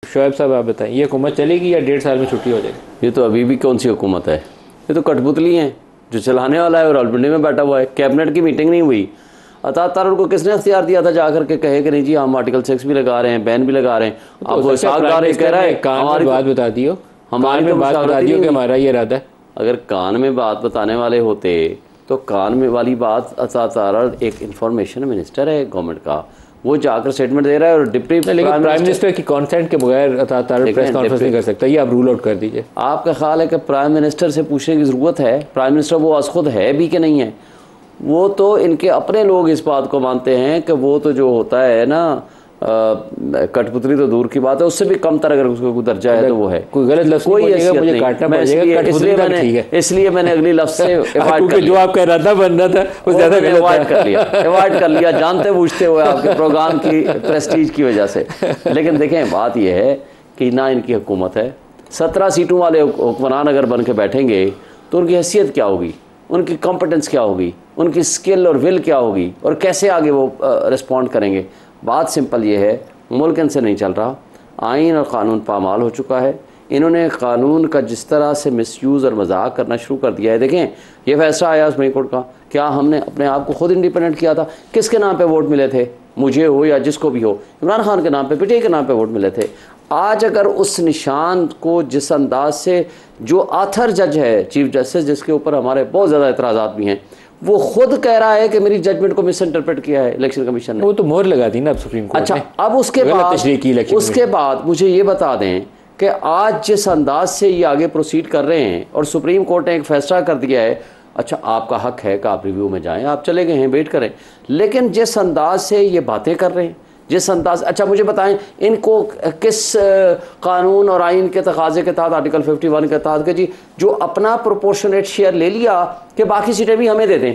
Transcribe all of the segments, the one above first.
शोएब साहब आप बताएं, ये हुकूमत चलेगी या 1.5 साल में छुट्टी हो जाएगी? ये तो अभी भी कौन सी हुकूमत है, ये तो कठपुतली हैं। जो चलाने वाला है और रावलपिंडी में बैठा हुआ है। कैबिनेट की मीटिंग नहीं हुई। अता तारुल को किसने अख्तियार दिया था जाकर के कहे कि नहीं जी हम आर्टिकल 6 भी लगा रहे हैं, बैन भी लगा रहे हैं। तो अब वो सागदार कह रहा है हमारी बात बता दियो, हमारी में बात बता दियो कि हमारा ये इरादा है। अगर कान में बात बताने वाले होते तो कान में वाली बात, अता तारुल एक इंफॉर्मेशन मिनिस्टर है गवर्नमेंट का, वो जाकर स्टेटमेंट दे रहा है और डिप्टी प्राइम मिनिस्टर की कंसेंट के बगैर अता तारुल प्रेस कॉन्फ्रेंस नहीं कर सकता। ये आप रूल आउट कर दीजिए। आपका ख्याल है कि प्राइम मिनिस्टर से पूछने की ज़रूरत है? प्राइम मिनिस्टर वो आज खुद है भी कि नहीं है? वो तो इनके अपने लोग इस बात को मानते हैं कि वो तो जो होता है ना कठपुतली तो दूर की बात है, उससे भी कम तरह अगर उसको कोई दर्जा है तो वो है। कोई गलत लफ्ज़ कोई मुझे काटना पड़ेगा, इसलिए मैंने अगली लफ्ज़ से जो आपका इरादा बन रहा था वो ज़्यादा अवॉइड कर लिया जानते बूझते हुए आपके प्रोग्राम की प्रेस्टीज की वजह से। लेकिन देखें बात यह है कि ना इनकी हुकूमत है, 17 सीटों वाले हुक्मरान अगर बन के बैठेंगे तो उनकी हैसियत क्या होगी, उनकी कॉम्पिटेंस क्या होगी, उनकी स्किल और विल क्या होगी, और कैसे आगे वो रिस्पॉन्ड करेंगे। बात सिंपल ये है, मुल्क इनसे नहीं चल रहा, आइन और क़ानून पामाल हो चुका है। इन्होंने कानून का जिस तरह से मिसयूज़ और मजाक करना शुरू कर दिया है। देखें ये फैसला आया सुप्रीम कोर्ट का, क्या हमने अपने आप को खुद इंडिपेंडेंट किया था? किसके नाम पे वोट मिले थे? मुझे हो या जिसको भी हो, इमरान खान के नाम पे, पिटे के नाम पे वोट मिले थे। आज अगर उस निशान को जिस अंदाज से जो आथर जज है चीफ जस्टिस, जिसके ऊपर हमारे बहुत ज़्यादा एतराज़ात भी हैं, वो खुद कह रहा है कि मेरी जजमेंट को मिस इंटरप्रेट किया है इलेक्शन कमीशन ने। वो तो मोहर लगा दी ना अब सुप्रीम कोर्ट। अच्छा, अब उसके बाद मुझे ये बता दें कि आज जिस अंदाज से ये आगे प्रोसीड कर रहे हैं और सुप्रीम कोर्ट ने एक फैसला कर दिया है, अच्छा आपका हक है कि आप रिव्यू में जाएं, आप चले गए हैं, वेट करें, लेकिन जिस अंदाज से ये बातें कर रहे हैं, जिस अंदाज, अच्छा मुझे बताएं इनको किस कानून और आइन के तकाजे के तहत, आर्टिकल 51 के तहत, कि जी जो अपना प्रोपोर्शनेट शेयर ले लिया कि बाकी सीटें भी हमें दे दें।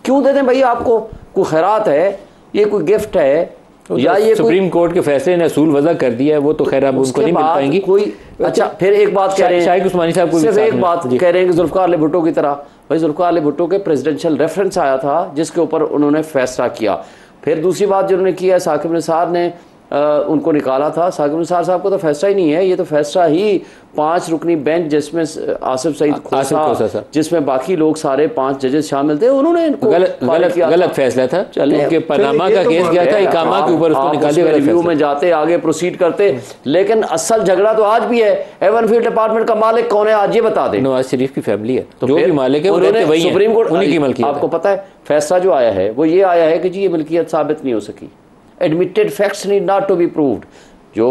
क्यों दे दें भाई? आपको कोई खैरात है, ये कोई गिफ्ट है, या ये सुप्रीम कोर्ट के फैसले ने असूल वज़ा कर दिया है, वो तो खैर अब उनको नहीं मिल पाएंगी कोई। अच्छा फिर एक बात कह रहे हैं शाहिद उस्मानी साहब को, सिर्फ एक बात कह रहे हैं कि जुल्फ़िकार अली भुट्टो की तरह, भाई जुल्फ़िकार अली भुट्टो के प्रेसिडेंशियल रेफरेंस आया था जिसके ऊपर उन्होंने फैसला किया। फिर दूसरी बात जो उन्होंने किया, साकिब निसार ने उनको निकाला था। साकिब निसार साहब को तो फैसला ही नहीं है, ये तो फैसला ही 5 रुकनी बेंच जिसमें आसिफ सईद खोसा, जिसमें बाकी लोग सारे 5 जजेस शामिल थे, उन्होंने इनको गलत फैसला था। क्योंकि पनामा का केस गया था इकामा के ऊपर, उसको निकाल दिया। रिव्यू में जाते, आगे प्रोसीड करते, लेकिन असल झगड़ा तो आज भी है। एवनफील्ड डिपार्टमेंट का मालिक कौन है आज ये बता दें। नवाज शरीफ की फैमिली है, तो जो भी मालिक है उन्होंने सुप्रीम कोर्ट उन्हीं की मलकियत। आपको पता है फैसला जो आया है वो ये आया है कि जी ये मिल्कियत साबित नहीं हो सकी, admitted facts need not to be proved. जो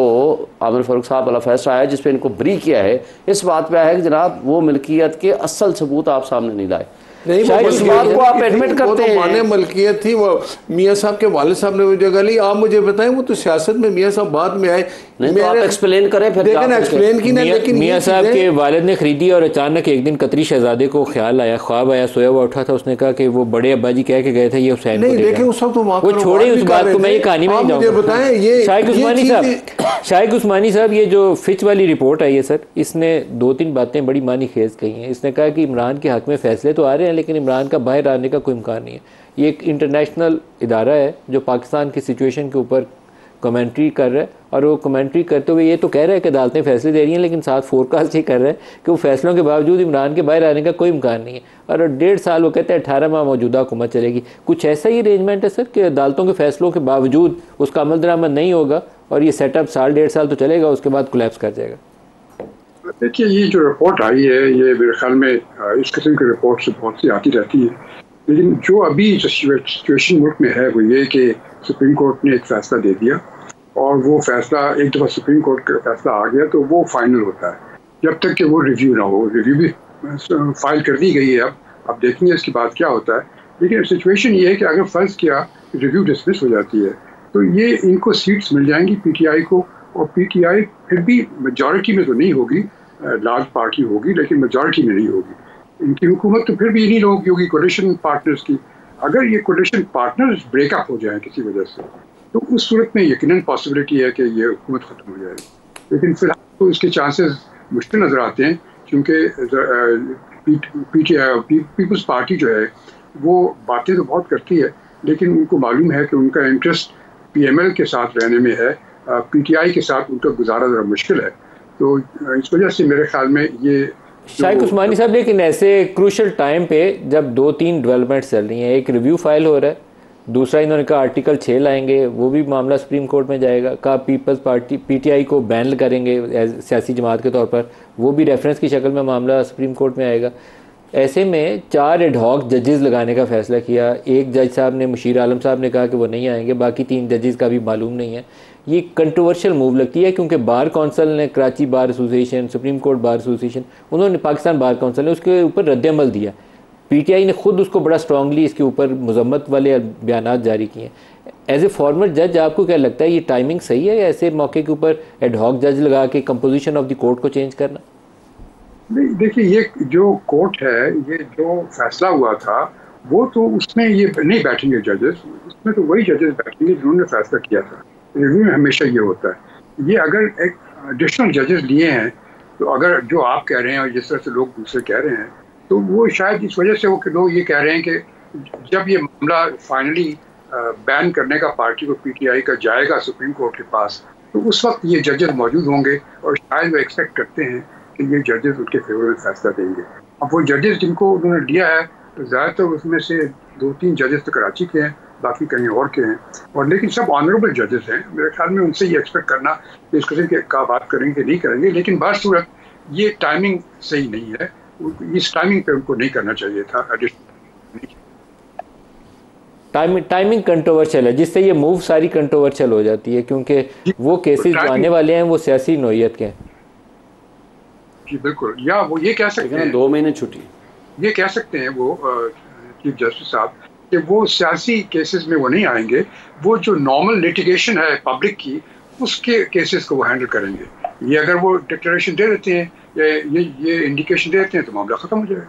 आमिर फारूक साहब वाला फैसला आया जिस पे इनको ब्री किया है, इस बात पे आया है कि जनाब वो मिल्कियत के असल सबूत आप सामने नहीं लाए। नहीं, इस बात को आप एडमिट करते हैं। माने मलकियत थी, वो मियाँ साहब के वालिद साहब ने वो जगह ली। आप मुझे बताएं, वो तो सियासत में मियाँ साहब बाद में आए, तो आप एक्सप्लेन करें फिर। लेकिन एक्सप्लेन की ना, लेकिन मियाँ साहब के वालिद ने खरीदी और अचानक एक दिन कतरी शहजादे को ख्याल आया, ख्वाब आया, सोया हुआ उठा था, उसने कहा कि वो बड़े अब्बा जी कह के गए थे ये हुसैन नहीं देखें उस वक्त वो छोड़े उस बात को। मैं ये कहानी में मुझे बताएं, ये शाहिद उस्मानी साहब ये जो फिच वाली रिपोर्ट आई है सर, इसने 2-3 बातें बड़ी मानी खेज कही हैं। इसने कहा कि इमरान के हक में फैसले तो आ रहे हैं लेकिन इमरान का बाहर आने का कोई इम्कान नहीं है। ये एक इंटरनेशनल इदारा है जो पाकिस्तान की सिचुएशन के ऊपर कमेंट्री कर रहा है, और वो कमेंट्री करते हुए ये तो कह रहा है कि अदालतें फैसले दे रही हैं, लेकिन साथ फोरकास्ट ये कर रहा है कि वो फैसलों के बावजूद इमरान के बाहर आने का कोई इम्कान नहीं है। और 1.5 साल वो कहते हैं 18 माह मौजूदा हुकूमत चलेगी। कुछ ऐसा ही अरेंजमेंट है सर कि अदालतों के फैसलों के बावजूद उसका अमल दरामद नहीं होगा और ये सेटअप 1.5 साल तो चलेगा, उसके बाद कोलैप्स कर जाएगा। देखिए ये जो रिपोर्ट आई है, ये मेरे ख्याल में इस किस्म की रिपोर्ट से बहुत सी आती रहती है, लेकिन जो अभी जो सिचुएशन मुल्क में है वो ये कि सुप्रीम कोर्ट ने एक फ़ैसला दे दिया, और वो फैसला एक दफ़ा सुप्रीम कोर्ट का फैसला आ गया तो वो फाइनल होता है जब तक कि वो रिव्यू ना हो। रिव्यू भी फाइल कर दी गई है, अब देखेंगे इसके बाद क्या होता है। लेकिन सिचुएशन ये है कि अगर फ़र्ज़ किया रिव्यू डिसमिस हो जाती है तो ये इनको सीट्स मिल जाएंगी पीटीआई को, और पीटीआई फिर भी मेजॉरिटी में तो नहीं होगी, लार्ज पार्टी होगी लेकिन मेजॉरिटी में नहीं होगी। इनकी हुकूमत तो फिर भी इन्हीं लोगों की होगी, कोलिशन पार्टनर्स की। अगर ये कोलिशन पार्टनर्स ब्रेकअप हो जाए किसी वजह से तो उस सूरत में यकीनन पॉसिबिलिटी है कि ये हुकूमत ख़त्म हो जाएगी, लेकिन फिलहाल तो इसके चांसेस मुश्किल नज़र आते हैं, क्योंकि पीपल्स पार्टी जो है वो बातें तो बहुत करती है, लेकिन उनको मालूम है कि उनका इंटरेस्ट पीएमएल के साथ रहने में है, PTI के साथ उनका गुजारा ज़रा मुश्किल है। तो इस वजह से मेरे ख्याल में ये शाइख उस्मानी साहब, लेकिन ऐसे क्रूशल टाइम पे जब 2-3 डेवलपमेंट चल रही हैं, एक रिव्यू फाइल हो रहा है, दूसरा इन्होंने कहा आर्टिकल 6 लाएंगे, वो भी मामला सुप्रीम कोर्ट में जाएगा, कहा पीपल्स पार्टी PTI को बैन करेंगे सियासी जमात के तौर पर, वो भी रेफरेंस की शक्ल में मामला सुप्रीम कोर्ट में आएगा। ऐसे में 4 एडहॉक जजेस लगाने का फैसला किया। एक जज साहब ने, मुशीर आलम साहब ने कहा कि वो नहीं आएंगे, बाकी 3 जजेस का भी मालूम नहीं है। ये कंट्रोवर्शियल मूव लगती है क्योंकि बार काउंसिल ने, Karachi bar association, supreme court bar association, उन्होंने, पाकिस्तान बार काउंसिल ने उसके ऊपर रद्द-ए-अमल दिया। PTI ने खुद उसको बड़ा स्ट्रांगली इसके ऊपर मजम्मत वाले बयान जारी किए। एज ए फॉर्मर जज आपको क्या लगता है ये टाइमिंग सही है, ऐसे मौके के ऊपर एडहॉक जज लगा के कंपोजिशन ऑफ द कोर्ट को चेंज करना? नहीं, देखिए, ये जो कोर्ट है, ये जो फैसला हुआ था वो तो उसमें ये नहीं बैठेंगे जजेस, उसमें तो वही जजेस बैठेंगे जिन्होंने फैसला किया था। रिव्यू में हमेशा ये होता है। ये अगर एक एडिशनल जजेस लिए हैं, तो अगर जो आप कह रहे हैं और जिस तरह से लोग दूसरे कह रहे हैं, तो वो शायद इस वजह से वो कि लोग ये कह रहे हैं कि जब ये मामला फाइनली बैन करने का पार्टी को PTI का जाएगा सुप्रीम कोर्ट के पास, तो उस वक्त ये जजेस मौजूद होंगे और शायद वो एक्सपेक्ट करते हैं कि ये जजेस उनके फेवर में फैसला देंगे। अब वो जजेस जिनको उन्होंने लिया है, तो ज़्यादातर उसमें से 2-3 जजेस तो कराची के हैं, बाकी कहीं और के हैं, और लेकिन सब ऑनरेबल जजेस हैं। मेरे ख्याल में उनसे ये एक्सपेक्ट करना कि इस किस्म के का बात करेंगे नहीं करेंगे, लेकिन बात सूरत ये टाइमिंग सही नहीं है। इस टाइमिंग पे उनको नहीं करना चाहिए था। टाइमिंग कंट्रोवर्शियल है, जिससे ये मूव सारी कंट्रोवर्शियल हो जाती है, क्योंकि वो केसेस जो आने वाले हैं वो सियासी नौयत के हैं। जी बिल्कुल। या वो ये कह सकते हैं 2 महीने छुट्टी, ये कह सकते हैं वो चीफ जस्टिस साहब कि वो सियासी केसेस में वो नहीं आएंगे, वो जो नॉर्मल लिटिगेशन है पब्लिक की, उसके केसेस को वो हैंडल करेंगे। ये अगर वो डिक्लेरेशन दे देते हैं या ये इंडिकेशन दे देते हैं तो मामला ख़त्म हो जाएगा।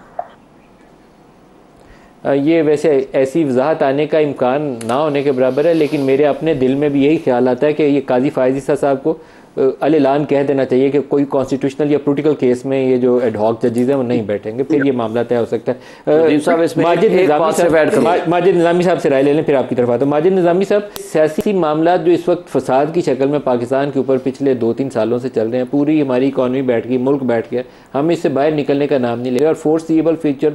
ये वैसे ऐसी वजाहत आने का इम्कान ना होने के बराबर है, लेकिन मेरे अपने दिल में भी यही ख्याल आता है कि ये काजी फायज़ ईसा साहब को अल-ऐलान कह देना चाहिए कि कोई कॉन्स्टिट्यूशनल या पोलिटिकल केस में ये जो एडहॉक जजेस हैं वो नहीं बैठेंगे, फिर ये मामला तय हो सकता है। माजिद निज़ामी साहब से राय ले लें, फिर आपकी तरफ आता हूं। माजिद निज़ामी साहब, सियासी मामला जो इस वक्त फसाद की शक्ल में पाकिस्तान के ऊपर पिछले 2-3 सालों से चल रहे हैं, पूरी हमारी इकॉनमी बैठ गई, मुल्क बैठ गया, हम इससे बाहर निकलने का नाम नहीं ले रहे, और फोर्सिबल फ्यूचर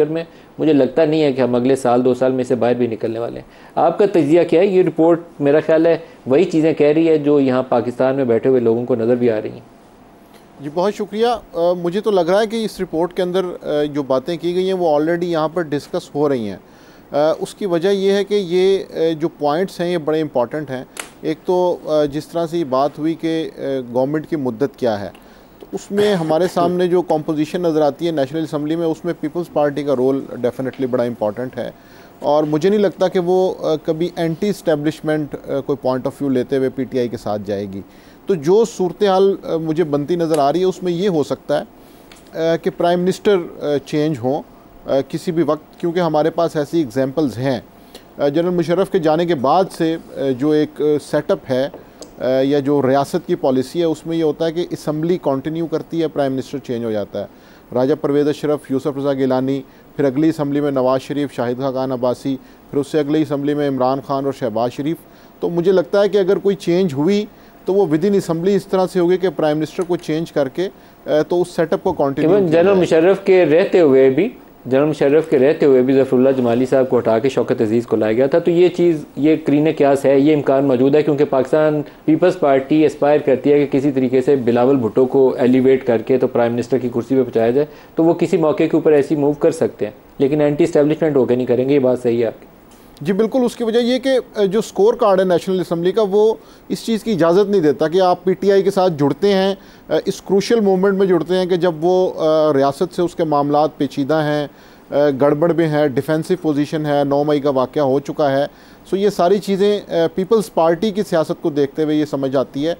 में मुझे लगता नहीं है कि हम अगले साल 2 साल में से बाहर भी निकलने वाले हैं। आपका तज्जिया क्या है? ये रिपोर्ट मेरा ख्याल है वही चीज़ें कह रही है जो यहाँ पाकिस्तान में बैठे हुए लोगों को नज़र भी आ रही हैं। जी बहुत शुक्रिया। मुझे तो लग रहा है कि इस रिपोर्ट के अंदर जो बातें की गई हैं वो ऑलरेडी यहाँ पर डिस्कस हो रही हैं। उसकी वजह ये है कि ये जो पॉइंट्स हैं ये बड़े इंपॉर्टेंट हैं। एक तो जिस तरह से ये बात हुई कि गवर्नमेंट की मुद्दत क्या है, उसमें हमारे सामने जो कॉम्पोजिशन नज़र आती है नेशनल असम्बली में, उसमें पीपल्स पार्टी का रोल डेफिनेटली बड़ा इंपॉर्टेंट है, और मुझे नहीं लगता कि वो कभी एंटी इस्टेब्लिशमेंट कोई पॉइंट ऑफ व्यू लेते हुए PTI के साथ जाएगी। तो जो सूरत हाल मुझे बनती नज़र आ रही है उसमें ये हो सकता है कि प्राइम मिनिस्टर चेंज हो किसी भी वक्त, क्योंकि हमारे पास ऐसी एग्जांपल्स हैं। जनरल मुशर्रफ के जाने के बाद से जो एक सेटअप है या जो रियासत की पॉलिसी है उसमें ये होता है कि असम्बली कंटिन्यू करती है, प्राइम मिनिस्टर चेंज हो जाता है। राजा परवेज़ अशरफ, यूसुफ रज़ा गिलानी, फिर अगली असम्बली में नवाज़ शरीफ, शाहिद खान अब्बासी, फिर उससे अगली असम्बली में इमरान खान और शहबाज शरीफ। तो मुझे लगता है कि अगर कोई चेंज हुई तो वो विद इन असम्बली इस तरह से होगी कि प्राइम मिनिस्टर को चेंज करके तो उस सेटअप को कंटिन्यू। जनरल मुशर्रफ के रहते हुए भी ज़फ़रुल्लाह जमाली साहब को हटा के शौकत अजीज़ को लाया गया था। तो ये चीज़, ये करीने क्यास है, ये इम्कान मौजूद है, क्योंकि पाकिस्तान पीपल्स पार्टी एस्पायर करती है कि किसी तरीके से बिलावल भुट्टो को एलिवेट करके तो प्राइम मिनिस्टर की कुर्सी पे पहुँचाया जाए, तो वो किसी मौके के ऊपर ऐसी मूव कर सकते हैं, लेकिन एंटी इस्टेब्लिशमेंट होकर नहीं करेंगे। ये बात सही है आपकी। जी बिल्कुल। उसकी वजह ये कि जो स्कोर कार्ड है नेशनल असम्बली का, वो इस चीज़ की इजाज़त नहीं देता कि आप PTI के साथ जुड़ते हैं, इस क्रूशल मोमेंट में जुड़ते हैं कि जब वो रियासत से उसके मामलात पेचीदा हैं, गड़बड़ में है, डिफेंसिव पोजीशन है, 9 मई का वाक़या हो चुका है। सो ये सारी चीज़ें पीपल्स पार्टी की सियासत को देखते हुए ये समझ आती है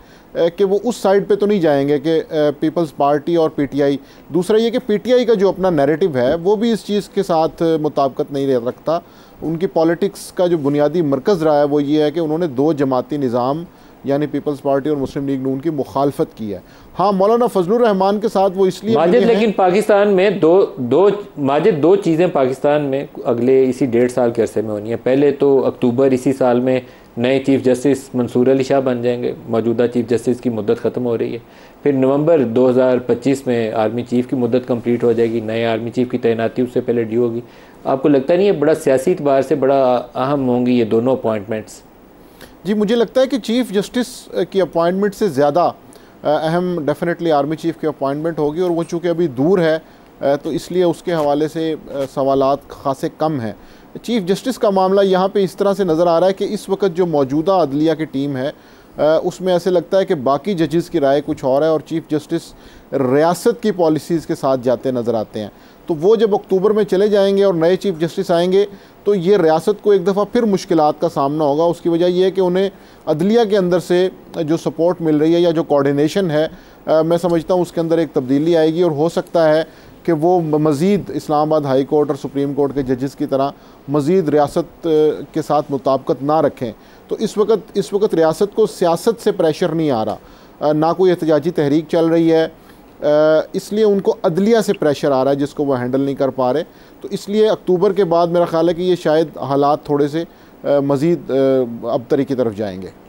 कि वो उस साइड पे तो नहीं जाएंगे कि पीपल्स पार्टी और PTI। दूसरा ये कि PTI का जो अपना नैरेटिव है वो भी इस चीज़ के साथ मुताबिकत नहीं रखता। उनकी पॉलिटिक्स का जो बुनियादी मरकज़ रहा है वो ये है कि उन्होंने 2 जमाती निज़ाम यानी पीपल्स पार्टी और मुस्लिम लीग नून की मुखालफत की है। हाँ, मौलाना फजलुर रहमान के साथ वो इसलिए माजिद, लेकिन पाकिस्तान में दो चीज़ें पाकिस्तान में अगले इसी 1.5 साल के अरसे में होनी है। पहले तो अक्टूबर इसी साल में नए चीफ़ जस्टिस मंसूर अली शाह बन जाएंगे, मौजूदा चीफ़ जस्टिस की मुद्दत ख़त्म हो रही है। फिर नवंबर 2025 में आर्मी चीफ़ की मुद्दत कंप्लीट हो जाएगी, नए आर्मी चीफ़ की तैनाती उससे पहले ड्यू होगी। आपको लगता नहीं है बड़ा सियासी एतबार से बड़ा अहम होंगी ये दोनों अपॉइंटमेंट्स? जी, मुझे लगता है कि चीफ़ जस्टिस की अपॉइंटमेंट से ज़्यादा अहम डेफिनेटली आर्मी चीफ़ की अपॉइंटमेंट होगी, और वो चूँकि अभी दूर है तो इसलिए उसके हवाले से सवालात खासे कम हैं। चीफ़ जस्टिस का मामला यहाँ पे इस तरह से नज़र आ रहा है कि इस वक्त जो मौजूदा अदलिया की टीम है उसमें ऐसे लगता है कि बाकी जजेस की राय कुछ और है, और चीफ़ जस्टिस रियासत की पॉलिसीज़ के साथ जाते नज़र आते हैं। तो वो जब अक्टूबर में चले जाएंगे और नए चीफ़ जस्टिस आएंगे तो ये रियासत को एक दफ़ा फिर मुश्किलात का सामना होगा। उसकी वजह यह है कि उन्हें अदलिया के अंदर से जो सपोर्ट मिल रही है या जो कोऑर्डिनेशन है, मैं समझता हूँ उसके अंदर एक तब्दीली आएगी, और हो सकता है कि वो मज़ीद इस्लामाबाद हाई कोर्ट और सुप्रीम कोर्ट के जजेस की तरह मज़ीद रियासत के साथ मुताबिकत ना रखें। तो इस वक्त रियासत को सियासत से प्रेशर नहीं आ रहा, ना कोई एहतजाजी तहरीक चल रही है, इसलिए उनको अदलिया से प्रेशर आ रहा है जिसको वो हैंडल नहीं कर पा रहे। तो इसलिए अक्टूबर के बाद मेरा ख़्याल है कि ये शायद हालात थोड़े से मज़ीद अबतरी की तरफ जाएंगे।